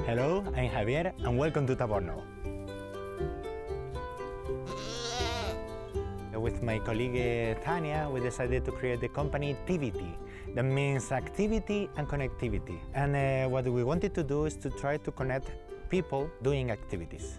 Hello, I'm Javier and welcome to Taborno. With my colleague Tanya, we decided to create the company Tivity. That means activity and connectivity. And what we wanted to do is to try to connect people doing activities.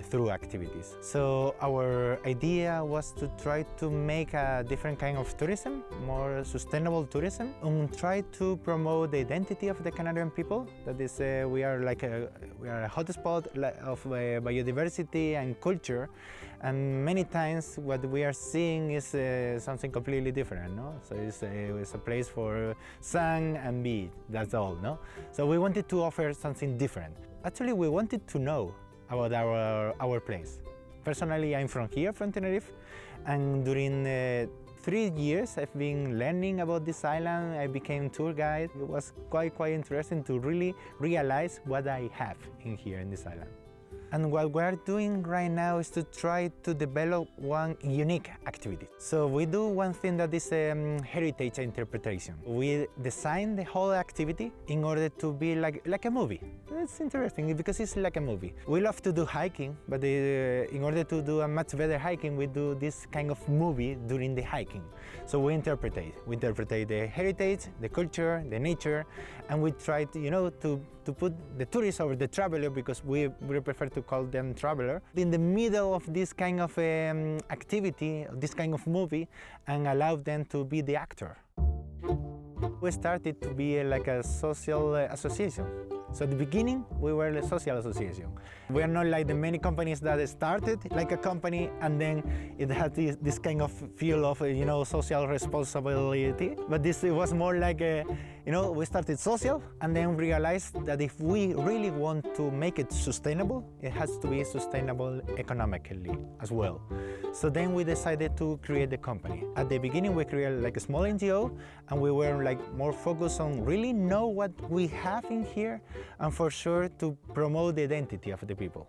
Through activities. So our idea was to try to make a different kind of tourism, more sustainable tourism, and try to promote the identity of the Canadian people. That is, we are a hotspot of biodiversity and culture, and many times what we are seeing is something completely different. No, so it's a place for sun and beach. That's all. No, so we wanted to offer something different. Actually, we wanted to know about our place. Personally, I'm from here, from Tenerife, and during 3 years I've been learning about this island. I became tour guide. It was quite interesting to really realize what I have in here in this island. And what we're doing right now is to try to develop one unique activity. So we do one thing that is heritage interpretation. We design the whole activity in order to be like a movie. It's interesting because it's like a movie. We love to do hiking, but in order to do a much better hiking, we do this kind of movie during the hiking. So we interpret the heritage, the culture, the nature, and we try to put the tourist or the traveler, because we prefer to call them traveler, in the middle of this kind of activity, this kind of movie, and allow them to be the actor. We started to be like a social association. So at the beginning, we were a social association. We are not like the many companies that started like a company and then it had this kind of feel of social responsibility. But this was more like we started social and then realized that if we really want to make it sustainable, it has to be sustainable economically as well. So then we decided to create the company. At the beginning, we created like a small NGO, and we were like more focused on really know what we have in here, and for sure to promote the identity of the people.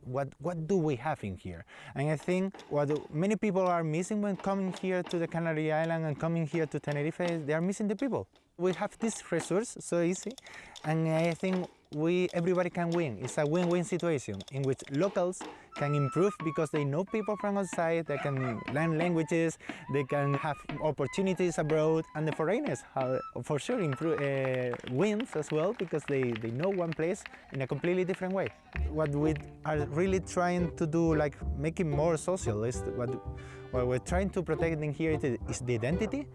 What do we have in here? And I think what many people are missing when coming here to the Canary Island and coming here to Tenerife is they are missing the people. We have this resource so easy, and I think everybody can win. It's a win-win situation in which locals can improve because they know people from outside, they can learn languages, they can have opportunities abroad, and the foreigners for sure wins as well because they know one place in a completely different way. What we are really trying to do, like make it more social, is what we're trying to protect in here is the identity.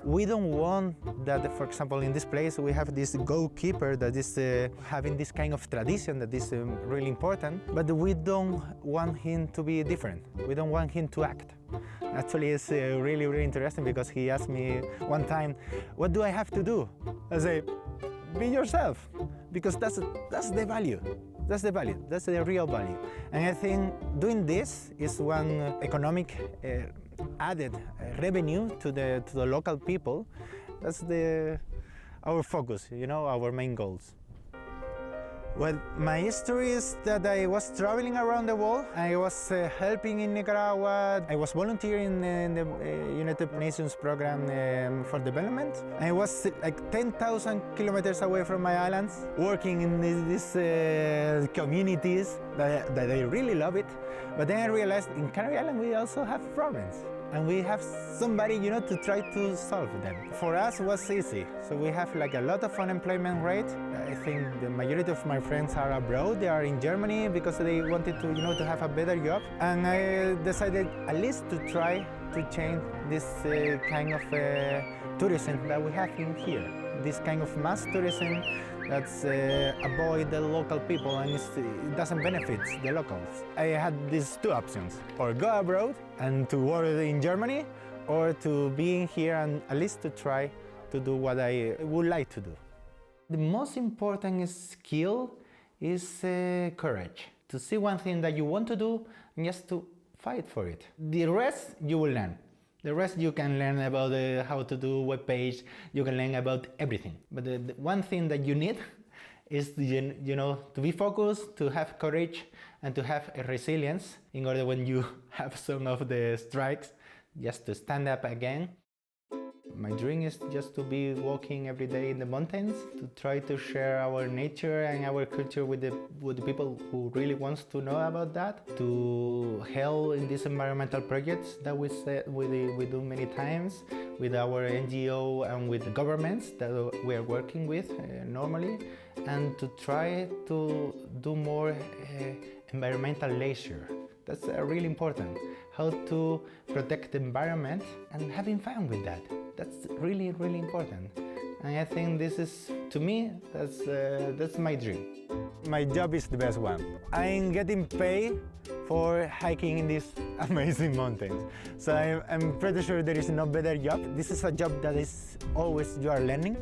We don't want that, for example, in this place we have this goalkeeper that is having this kind of tradition that is really important, but we don't want him to be different. We don't want him to act. Actually, it's really interesting because he asked me one time, what do I have to do? I say, be yourself, because that's the value. That's the value. That's the real value. And I think doing this is one economic added revenue to the local people. That's our focus, our main goals. Well, my history is that I was traveling around the world. I was helping in Nicaragua. I was volunteering in the United Nations program for development. I was like 10,000 kilometers away from my islands, working in these communities that I really love it. But then I realized in Canary Island we also have problems. And we have somebody, to try to solve them. For us, it was easy. So we have like a lot of unemployment rate. I think the majority of my friends are abroad. They are in Germany because they wanted to, to have a better job. And I decided at least to try to change this kind of tourism that we have in here. This kind of mass tourism that's avoid the local people and it doesn't benefit the locals. I had these two options, or go abroad and to work in Germany, or to be in here and at least to try to do what I would like to do. The most important skill is courage. To see one thing that you want to do and just to fight for it. The rest you will learn. The rest you can learn about how to do web page, you can learn about everything. But the one thing that you need is to be focused, to have courage, and to have a resilience in order when you have some of the strikes, just to stand up again. My dream is just to be walking every day in the mountains, to try to share our nature and our culture with the people who really wants to know about that, to help in these environmental projects that we do many times with our NGO and with the governments that we are working with normally, and to try to do more environmental leisure. That's really important. How to protect the environment and having fun with that. That's really, really important. And I think this is, to me, that's my dream. My job is the best one. I'm getting paid for hiking in these amazing mountains. So I'm pretty sure there is no better job. This is a job that is always you are learning.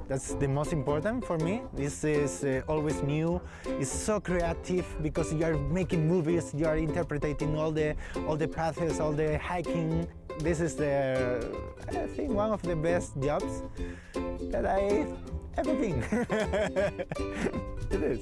That's the most important for me. This is always new. It's so creative because you are making movies, you are interpreting all the paths, all the hiking. This is I think one of the best jobs that I ever been. It is.